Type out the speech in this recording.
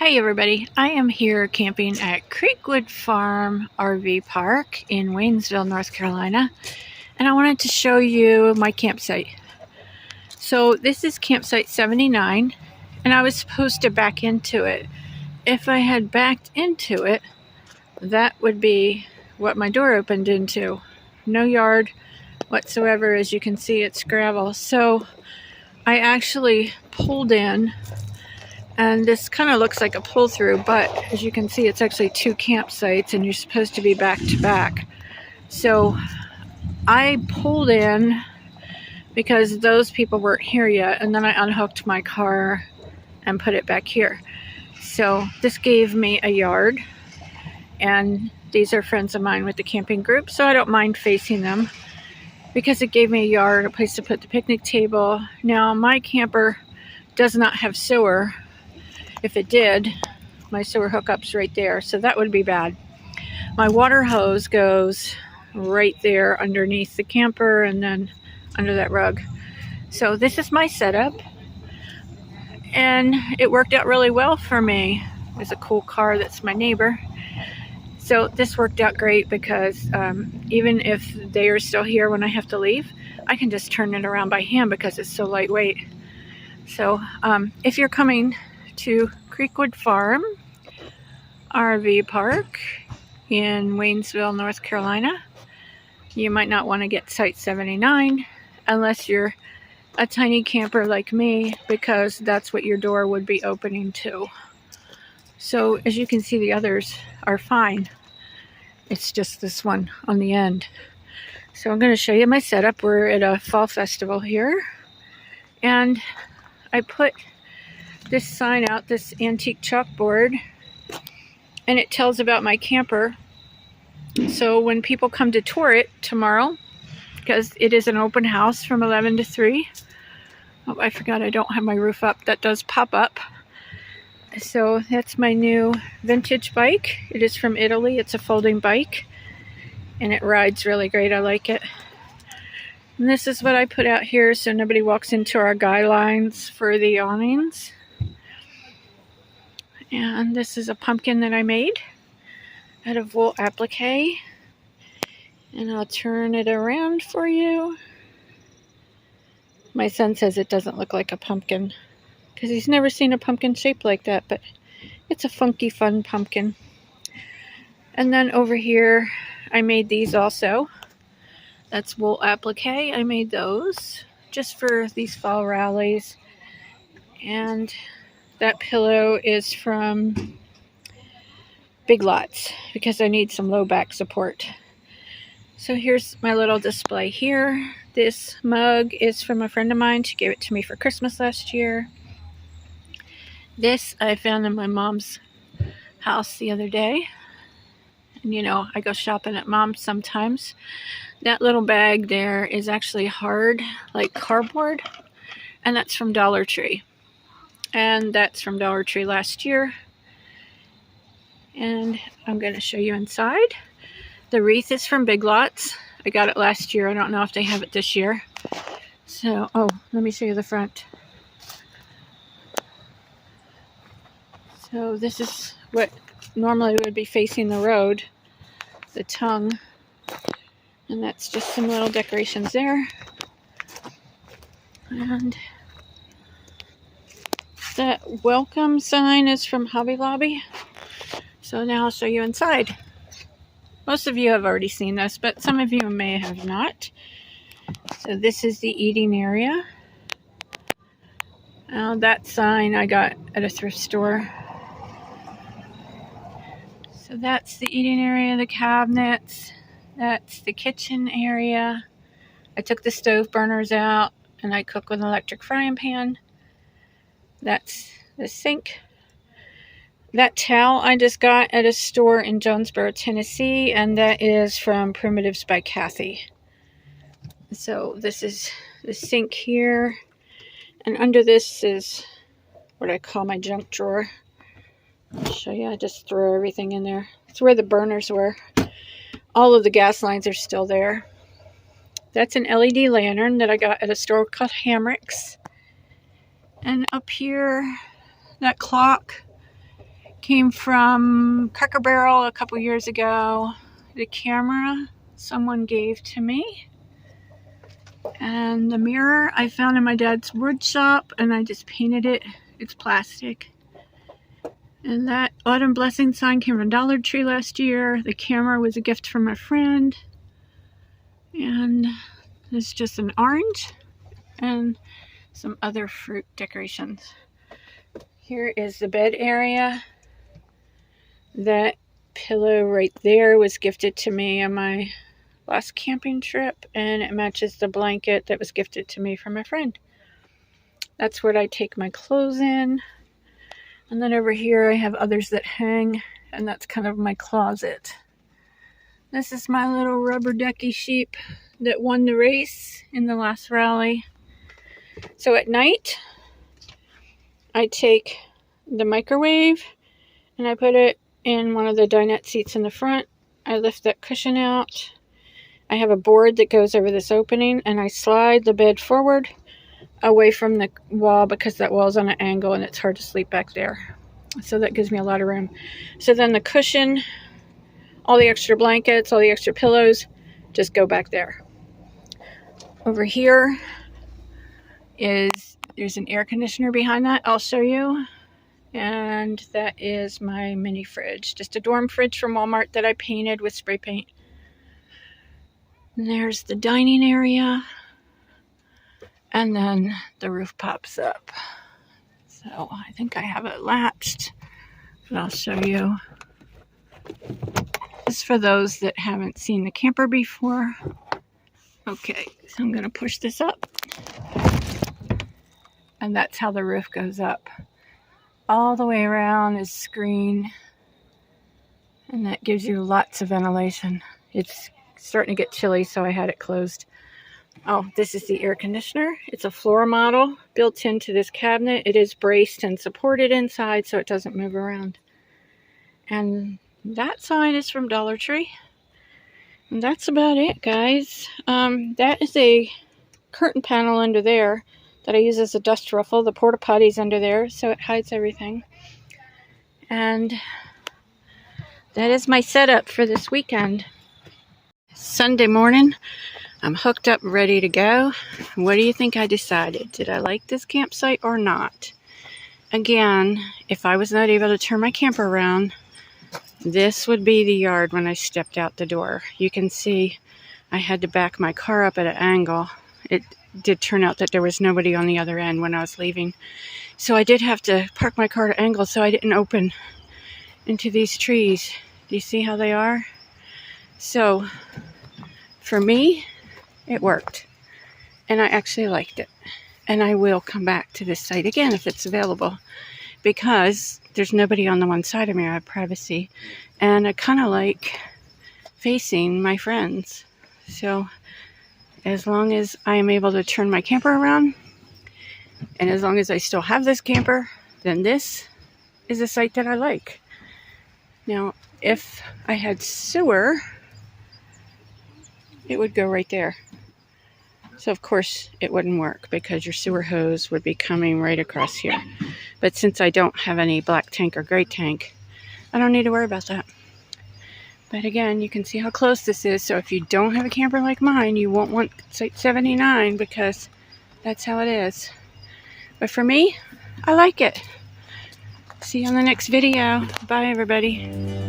Hi everybody, I am here camping at Creekwood Farm RV Park in Waynesville, North Carolina, and I wanted to show you my campsite. So this is campsite 79, and I was supposed to back into it. If I had backed into it, that would be what my door opened into. No yard whatsoever. As you can see, it's gravel. So I actually pulled in. And this kind of looks like a pull-through, but as you can see, it's actually two campsites, and you're supposed to be back to back. So I pulled in because those people weren't here yet, and then I unhooked my car and put it back here. So this gave me a yard, and these are friends of mine with the camping group, so I don't mind facing them because it gave me a yard, a place to put the picnic table. Now, my camper does not have sewer. If it did, my sewer hookup's right there, so that would be bad. My water hose goes right there underneath the camper and then under that rug. So this is my setup, and it worked out really well for me. There's a cool car that's my neighbor. So this worked out great because even if they are still here when I have to leave, I can just turn it around by hand because it's so lightweight. So if you're coming to Creekwood Farm RV Park in Waynesville, North Carolina, you might not want to get Site 79 unless you're a tiny camper like me, because that's what your door would be opening to. So as you can see, the others are fine. It's just this one on the end. So I'm going to show you my setup. We're at a fall festival here, and I put this sign out, this antique chalkboard, and it tells about my camper. So when people come to tour it tomorrow, because it is an open house from 11 to 3. Oh, I forgot I don't have my roof up. That does pop up. So that's my new vintage bike. It is from Italy. It's a folding bike, and it rides really great. I like it. And this is what I put out here so nobody walks into our guy lines for the awnings. And this is a pumpkin that I made out of wool applique. And I'll turn it around for you. My son says it doesn't look like a pumpkin because he's never seen a pumpkin shaped like that, but it's a funky, fun pumpkin. And then over here, I made these also. That's wool applique. I made those just for these fall rallies. And that pillow is from Big Lots because I need some low back support. So here's my little display here. This mug is from a friend of mine. She gave it to me for Christmas last year. This I found in my mom's house the other day. And you know, I go shopping at mom's sometimes. That little bag there is actually hard, like cardboard, and that's from Dollar Tree. And that's from Dollar Tree last year. And I'm going to show you inside. The wreath is from Big Lots. I got it last year. I don't know if they have it this year. So, oh, let me show you the front. So this is what normally would be facing the road, the tongue. And that's just some little decorations there. And that welcome sign is from Hobby Lobby. So now I'll show you inside. Most of you have already seen this, but some of you may have not. So this is the eating area. That sign I got at a thrift store. So that's the eating area, the cabinets. That's the kitchen area. I took the stove burners out and I cook with an electric frying pan. That's the sink. That towel I just got at a store in Jonesboro, Tennessee, and that is from Primitives by Kathy. So this is the sink here, and under this is what I call my junk drawer. I'll show you. I just throw everything in there. It's where the burners were. All of the gas lines are still there. That's an LED lantern that I got at a store called Hamrick's. And up here, that clock Came from Cracker Barrel a couple years ago. The camera someone gave to me. And the mirror I found in my dad's wood shop, and I just painted it. It's plastic. And that Autumn Blessing sign came from Dollar Tree last year. The camera was a gift from a friend. And it's just an orange and some other fruit decorations. Here is the bed area. That pillow right there was gifted to me on my last camping trip, and it matches the blanket that was gifted to me from a friend. That's where I take my clothes in. And then over here I have others that hang, and that's kind of my closet. This is my little rubber ducky sheep that won the race in the last rally. So at night, I take the microwave and I put it in one of the dinette seats in the front. I lift that cushion out. I have a board that goes over this opening, and I slide the bed forward away from the wall because that wall's on an angle and it's hard to sleep back there. So that gives me a lot of room. So then the cushion, all the extra blankets, all the extra pillows just go back there. Over here there's an air conditioner behind that. I'll show you. And that is my mini fridge. Just a dorm fridge from Walmart that I painted with spray paint. And there's the dining area. And then the roof pops up. So I think I have it latched, but I'll show you. This is for those that haven't seen the camper before. Okay, so I'm going to push this up. And that's how the roof goes up. All the way around is screen. And that gives you lots of ventilation. It's starting to get chilly, so I had it closed. Oh, this is the air conditioner. It's a floor model built into this cabinet. It is braced and supported inside so it doesn't move around. And that sign is from Dollar Tree. And that's about it, guys. That is a curtain panel under there that I use as a dust ruffle. The porta potty's under there, so it hides everything. And that is my setup for this weekend. Sunday morning. I'm hooked up, ready to go. What do you think I decided? Did I like this campsite or not? Again, if I was not able to turn my camper around, this would be the yard when I stepped out the door. You can see I had to back my car up at an angle. It did turn out that there was nobody on the other end when I was leaving. So I did have to park my car at an angle so I didn't open into these trees. Do you see how they are? So, for me, it worked, and I actually liked it, and I will come back to this site again if it's available, because there's nobody on the one side of me. I have privacy, and I kind of like facing my friends. So as long as I am able to turn my camper around, and as long as I still have this camper, then this is a site that I like. Now, if I had sewer, it would go right there. So of course it wouldn't work because your sewer hose would be coming right across here. But since I don't have any black tank or gray tank, I don't need to worry about that. But again, you can see how close this is. So if you don't have a camper like mine, you won't want Site 79 because that's how it is. But for me, I like it. See you on the next video. Bye, everybody.